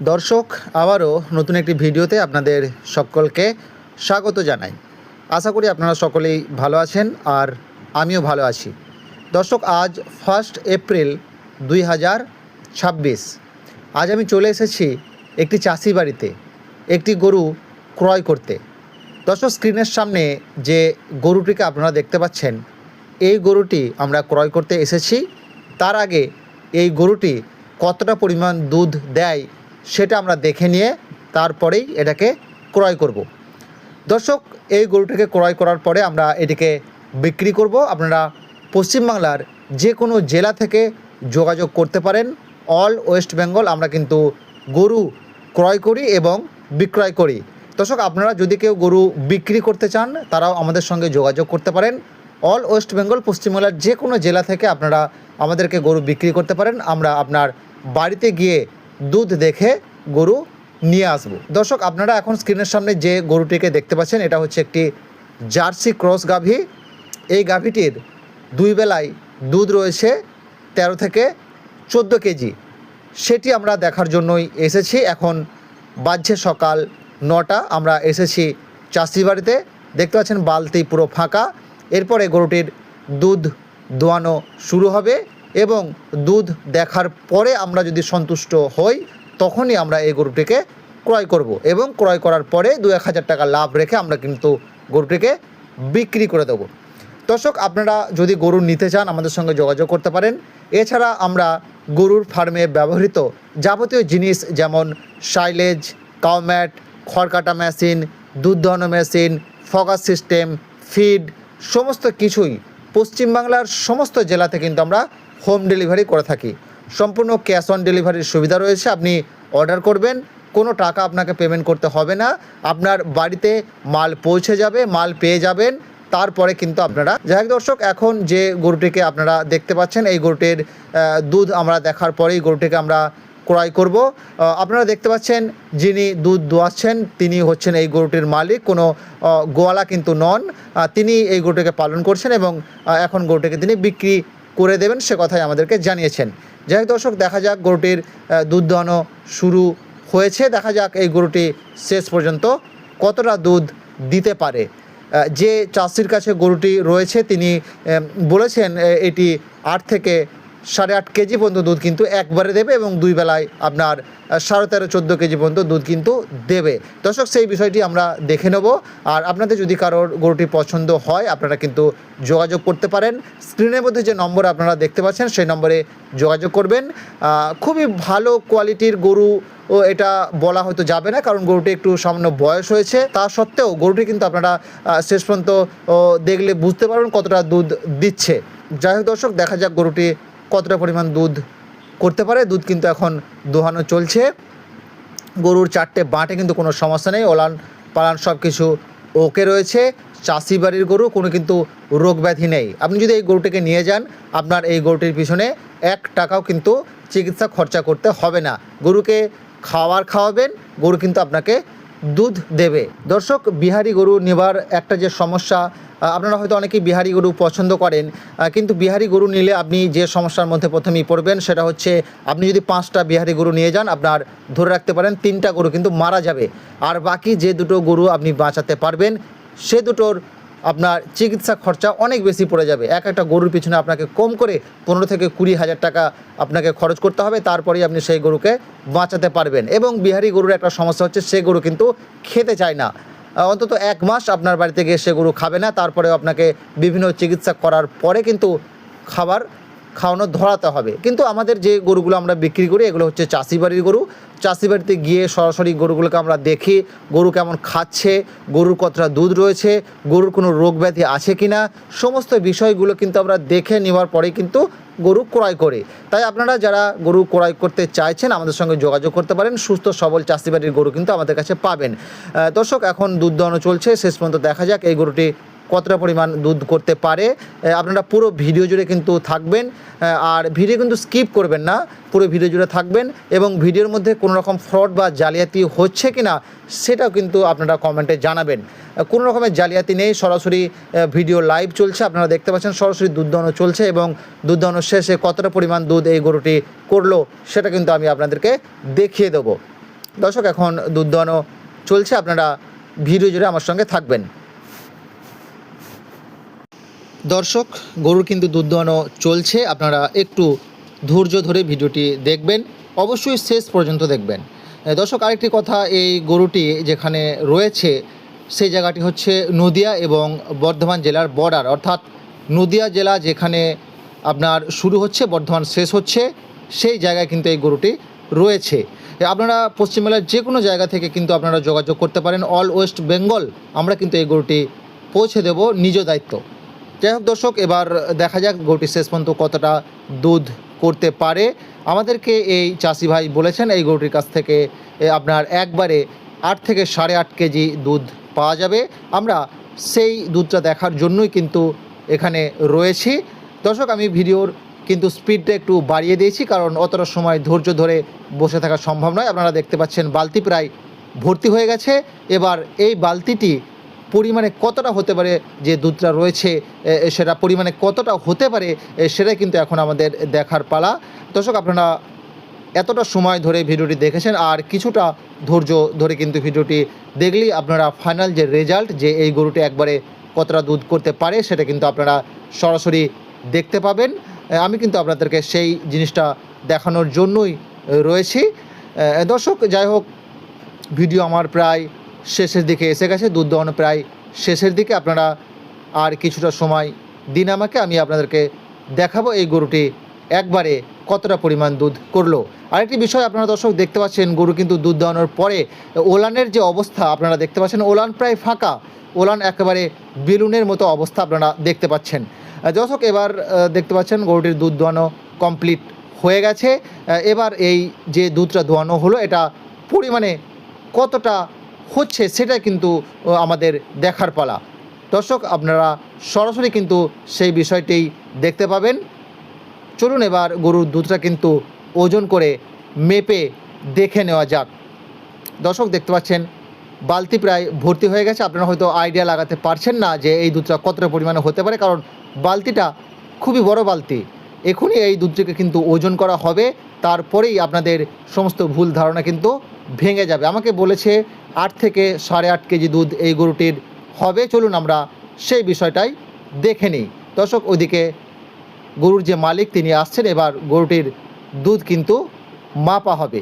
দর্শক, আবারও নতুন একটি ভিডিওতে আপনাদের সকলকে স্বাগত জানাই। আশা করি আপনারা সকলেই ভালো আছেন আর আমিও ভালো আছি। দর্শক, আজ 1 এপ্রিল 2026। আজ আমি চলে এসেছি একটি চাষি বাড়িতে একটি গরু ক্রয় করতে। দর্শক, স্ক্রিনের সামনে যে গরুটিকে আপনারা দেখতে পাচ্ছেন, এই গরুটি আমরা ক্রয় করতে এসেছি। তার আগে এই গরুটি কতটা পরিমাণ দুধ দেয় সেটা আমরা দেখে নিয়ে তারপরেই এটাকে ক্রয় করব। দর্শক, এই গরুটিকে ক্রয় করার পরে আমরা এটিকে বিক্রি করব। আপনারা পশ্চিমবাংলার যে কোনো জেলা থেকে যোগাযোগ করতে পারেন। অল ওয়েস্ট বেঙ্গল আমরা কিন্তু গরু ক্রয় করি এবং বিক্রয় করি। দর্শক, আপনারা যদি কেউ গরু বিক্রি করতে চান তারাও আমাদের সঙ্গে যোগাযোগ করতে পারেন। অল ওয়েস্ট বেঙ্গল পশ্চিমবাংলার যে কোনো জেলা থেকে আপনারা আমাদেরকে গরু বিক্রি করতে পারেন। আমরা আপনার বাড়িতে গিয়ে দুধ দেখে গরু নিয়ে আসব। দর্শক, আপনারা এখন স্ক্রিনের সামনে যে গরুটিকে দেখতে পাচ্ছেন, এটা হচ্ছে একটি জার্সি ক্রস গাভী। এই গাভীটির দুই বেলায় দুধ রয়েছে 13 থেকে 14 কেজি। সেটি আমরা দেখার জন্যই এসেছি। এখন বাজছে সকাল 9টা। আমরা এসেছি চাষি বাড়িতে। দেখতে পাচ্ছেন বালতি পুরো ফাঁকা। এরপরে গরুটির দুধ দোয়ানো শুরু হবে এবং দুধ দেখার পরে আমরা যদি সন্তুষ্ট হই তখনই আমরা এই গরুটিকে ক্রয় করব এবং ক্রয় করার পরে 2-1 হাজার টাকা লাভ রেখে আমরা কিন্তু গরুটিকে বিক্রি করে দেবো। দর্শক, আপনারা যদি গরু নিতে চান আমাদের সঙ্গে যোগাযোগ করতে পারেন। এছাড়া আমরা গরুর ফার্মে ব্যবহৃত যাবতীয় জিনিস যেমন সাইলেজ, কাউম্যাট, খড় কাটা মেশিন, দুধ দোহানো মেশিন, ফগাস সিস্টেম, ফিড সমস্ত কিছুই পশ্চিমবাংলার সমস্ত জেলাতে কিন্তু আমরা হোম ডেলিভারি করে থাকি। সম্পূর্ণ ক্যাশ অন ডেলিভারির সুবিধা রয়েছে। আপনি অর্ডার করবেন, কোনো টাকা আপনাকে পেমেন্ট করতে হবে না। আপনার বাড়িতে মাল পৌঁছে যাবে, মাল পেয়ে যাবেন। তারপরে কিন্তু আপনারা যাই দর্শক, এখন যে গরুটিকে আপনারা দেখতে পাচ্ছেন, এই গরুটির দুধ আমরা দেখার পরেই গরুটিকে আমরা ক্রয় করব। আপনারা দেখতে পাচ্ছেন যিনি দুধ দোয়াচ্ছেন তিনি হচ্ছেন এই গরুটির মালিক, কোনো গোয়ালা কিন্তু নন। তিনি এই গরুটিকে পালন করছেন এবং এখন গরুটিকে তিনি বিক্রি করে দেবেন সে কথাই আমাদেরকে জানিয়েছেন। যাই হোক দর্শক, দেখা যাক গরুটির দুধ দোয়ানো শুরু হয়েছে। দেখা যাক এই গরুটি শেষ পর্যন্ত কতটা দুধ দিতে পারে। যে চাষির কাছে গরুটি রয়েছে তিনি বলেছেন এটি 8 থেকে 8.5 কেজি পর্যন্ত দুধ কিন্তু একবারে দেবে এবং দুই বেলায় আপনার 13.5-14 কেজি পর্যন্ত দুধ কিন্তু দেবে। দর্শক, সেই বিষয়টি আমরা দেখে নেব। আর আপনাদের যদি কারোর গরুটি পছন্দ হয় আপনারা কিন্তু যোগাযোগ করতে পারেন। স্ক্রিনের মধ্যে যে নম্বর আপনারা দেখতে পাচ্ছেন সেই নম্বরে যোগাযোগ করবেন। খুবই ভালো কোয়ালিটির গরু ও এটা বলা হয়তো যাবে না, কারণ গরুটি একটু সামান্য বয়স হয়েছে। তা সত্ত্বেও গরুটি কিন্তু আপনারা শেষ পর্যন্ত দেখলে বুঝতে পারবেন কতটা দুধ দিচ্ছে। যাই হোক দর্শক, দেখা যাক গরুটি কতটা পরিমাণ দুধ করতে পারে। দুধ কিন্তু এখন দোহানো চলছে। গরুর 4টে বাঁটে কিন্তু কোনো সমস্যা নেই, ওলান পালান সব কিছু ওকে রয়েছে। চাষি বাড়ির গরু, কোনো কিন্তু রোগ ব্যাধি নেই। আপনি যদি এই গরুটিকে নিয়ে যান আপনার এই গরুটির পিছনে 1 টাকাও কিন্তু চিকিৎসা খরচা করতে হবে না। গরুকে খাওয়াবেন, গরু কিন্তু আপনাকে দুধ দেবে। দর্শক, বিহারি গরু নেবার একটা যে সমস্যা, আপনারা হয়তো অনেকেই বিহারি গরু পছন্দ করেন, কিন্তু বিহারি গরু নিলে আপনি যে সমস্যার মধ্যে প্রথমেই পড়বেন সেটা হচ্ছে আপনি যদি 5টা বিহারি গরু নিয়ে যান আপনার ধরে রাখতে পারেন 3টা গরু কিন্তু মারা যাবে। আর বাকি যে দুটো গরু আপনি বাঁচাতে পারবেন সে দুটোর আপনার চিকিৎসা খরচা অনেক বেশি পড়ে যাবে। একটা গরুর পিছনে আপনাকে কম করে 15 থেকে 20 হাজার টাকা আপনাকে খরচ করতে হবে, তারপরেই আপনি সেই গরুকে বাঁচাতে পারবেন। এবং বিহারি গরুর একটা সমস্যা হচ্ছে সে গরু কিন্তু খেতে চায় না। অন্তত 1 মাস আপনার বাড়িতে গিয়ে সে গরু খাবে না, তারপরেও আপনাকে বিভিন্ন চিকিৎসা করার পরে কিন্তু খাবার খাওয়ানো ধরাতে হবে। কিন্তু আমাদের যে গরুগুলো আমরা বিক্রি করি এগুলো হচ্ছে চাষি বাড়ির গরু। চাষি বাড়িতে গিয়ে সরাসরি গরুগুলোকে আমরা দেখি গরু কেমন খাচ্ছে, গরুর কতটা দুধ রয়েছে, গরুর কোনো রোগ ব্যাধি আছে কি না, সমস্ত বিষয়গুলো কিন্তু আমরা দেখে নেওয়ার পরেই কিন্তু গরু ক্রয় করে। তাই আপনারা যারা গরু ক্রয় করতে চাইছেন আমাদের সঙ্গে যোগাযোগ করতে পারেন। সুস্থ সবল চাষি বাড়ির গরু কিন্তু আমাদের কাছে পাবেন। দর্শক, এখন দুধ দোহানো চলছে। শেষ পর্যন্ত দেখা যাক এই গরুটি কতটা পরিমাণ দুধ করতে পারে। আপনারা পুরো ভিডিও জুড়ে কিন্তু থাকবেন, আর ভিডিও কিন্তু স্কিপ করবেন না, পুরো ভিডিও জুড়ে থাকবেন এবং ভিডিওর মধ্যে কোনো রকম ফ্রড বা জালিয়াতি হচ্ছে কি না সেটাও কিন্তু আপনারা কমেন্টে জানাবেন। কোনো রকমের জালিয়াতি নেই, সরাসরি ভিডিও লাইভ চলছে। আপনারা দেখতে পাচ্ছেন সরাসরি দুধ দোহানো চলছে এবং দুধ দোহানোর শেষে কতটা পরিমাণ দুধ এই গরুটি করলো সেটা কিন্তু আমি আপনাদেরকে দেখিয়ে দেবো। দর্শক এখন দুধ দোয়ানো চলছে, আপনারা ভিডিও জুড়ে আমার সঙ্গে থাকবেন। দর্শক গরুর কিন্তু দুধ দোয়ানো চলছে, আপনারা একটু ধৈর্য ধরে ভিডিওটি দেখবেন, অবশ্যই শেষ পর্যন্ত দেখবেন। দর্শক আরেকটি কথা, এই গরুটি যেখানে রয়েছে সেই জায়গাটি হচ্ছে নদিয়া এবং বর্ধমান জেলার বর্ডার, অর্থাৎ নদিয়া জেলা যেখানে আপনার শুরু হচ্ছে বর্ধমান শেষ হচ্ছে, সেই জায়গায় কিন্তু এই গরুটি রয়েছে। আপনারা পশ্চিমবাংলার যে কোনো জায়গা থেকে কিন্তু আপনারা যোগাযোগ করতে পারেন, অল ওয়েস্ট বেঙ্গল আমরা কিন্তু এই গরুটি পৌঁছে দেব নিজ দায়িত্ব। যাই হোক দর্শক, এবার দেখা যাক গরুটি শেষ পর্যন্ত কতটা দুধ করতে পারে। আমাদেরকে এই চাষি ভাই বলেছেন এই গরুটির কাছ থেকে আপনার একবারে 8 থেকে 8.5 কেজি দুধ পাওয়া যাবে। আমরা সেই দুধটা দেখার জন্যই কিন্তু এখানে রয়েছি। দর্শক আমি ভিডিওর কিন্তু স্পিডটা একটু বাড়িয়ে দিয়েছি, কারণ অতটা সময় ধৈর্য ধরে বসে থাকা সম্ভব নয়। আপনারা দেখতে পাচ্ছেন বালতি প্রায় ভর্তি হয়ে গেছে। এবার এই বালতিটি পরিমাণে কতটা হতে পারে, যে দুধটা রয়েছে সেটা পরিমাণে কতটা হতে পারে সেটাই কিন্তু এখন আমাদের দেখার পালা। দর্শক আপনারা এতটা সময় ধরে ভিডিওটি দেখেছেন, আর কিছুটা ধৈর্য ধরে কিন্তু ভিডিওটি দেখলেই আপনারা ফাইনাল যে রেজাল্ট, যে এই গরুটি একবারে কতটা দুধ করতে পারে সেটা কিন্তু আপনারা সরাসরি দেখতে পাবেন। আমি কিন্তু আপনাদেরকে সেই জিনিসটা দেখানোর জন্যই রয়েছি। দর্শক যাই হোক, ভিডিও আমার প্রায় শেষের দিকে এসে গেছে, দুধ দোয়ানো প্রায় শেষের দিকে। আপনারা আর কিছুটা সময় দিন আমাকে, আমি আপনাদেরকে দেখাবো এই গরুটি একবারে কতটা পরিমাণ দুধ করলো। আরেকটি বিষয় আপনারা দর্শক দেখতে পাচ্ছেন, গরু কিন্তু দুধ দেওয়ানোর পরে ওলানের যে অবস্থা আপনারা দেখতে পাচ্ছেন, ওলান প্রায় ফাঁকা, ওলান একেবারে বেলুনের মতো অবস্থা আপনারা দেখতে পাচ্ছেন। দর্শক এবার দেখতে পাচ্ছেন গরুটির দুধ দোয়ানো কমপ্লিট হয়ে গেছে। এবার এই যে দুধটা দোয়ানো হলো এটা পরিমাণে কতটা হচ্ছে সেটা কিন্তু আমাদের দেখার পালা। দর্শক আপনারা সরাসরি কিন্তু সেই বিষয়টি দেখতে পাবেন। চলুন এবার গরুর দুধটা কিন্তু ওজন করে মেপে দেখে নেওয়া যাক। দর্শক দেখতে পাচ্ছেন বালতি প্রায় ভর্তি হয়ে গেছে। আপনারা হয়তো আইডিয়া লাগাতে পারছেন না যে এই দুধটা কতটা পরিমাণে হতে পারে, কারণ বালতিটা খুবই বড় বালতি। এখনই এই দুধটিকে কিন্তু ওজন করা হবে, তারপরেই আপনাদের সমস্ত ভুল ধারণা কিন্তু ভেঙে যাবে। আমাকে বলেছে 8 থেকে 8.5 কেজি দুধ এই গরুটির হবে। চলুন আমরা সেই বিষয়টাই দেখে নিই। দর্শক ওইদিকে গরুর যে মালিক তিনি আসছেন, এবার গরুটির দুধ কিন্তু মাপা হবে।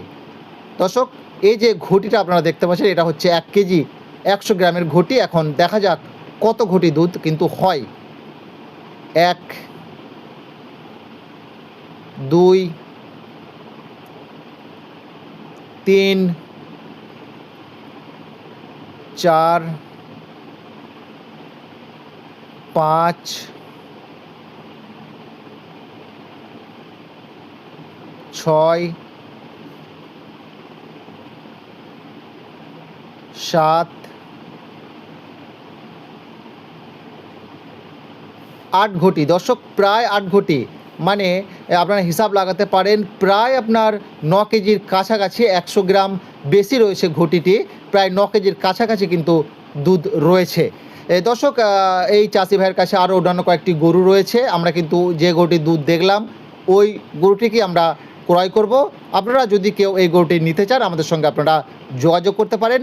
দর্শক এই যে ঘটিটা আপনারা দেখতে পাচ্ছেন, এটা হচ্ছে 1 কেজি 100 গ্রামের ঘটি। এখন দেখা যাক কত ঘটি দুধ কিন্তু হয়। 1, 2, 3, 4, 5, 6, 7, 8 ঘটি। দর্শক প্রায় 8 ঘটি, মানে আপনারা হিসাব লাগাতে পারেন প্রায় আপনার 9 কেজির কাছাকাছি, 100 গ্রাম বেশি রয়েছে ঘটিটি, প্রায় 9 কেজির কাছাকাছি কিন্তু দুধ রয়েছে। দর্শক এই চাষি ভাইয়ের কাছে আরও অন্যান্য কয়েকটি গরু রয়েছে। আমরা কিন্তু যে গরুটির দুধ দেখলাম ওই গরুটিকে আমরা ক্রয় করব। আপনারা যদি কেউ এই গরুটি নিতে চান আমাদের সঙ্গে আপনারা যোগাযোগ করতে পারেন।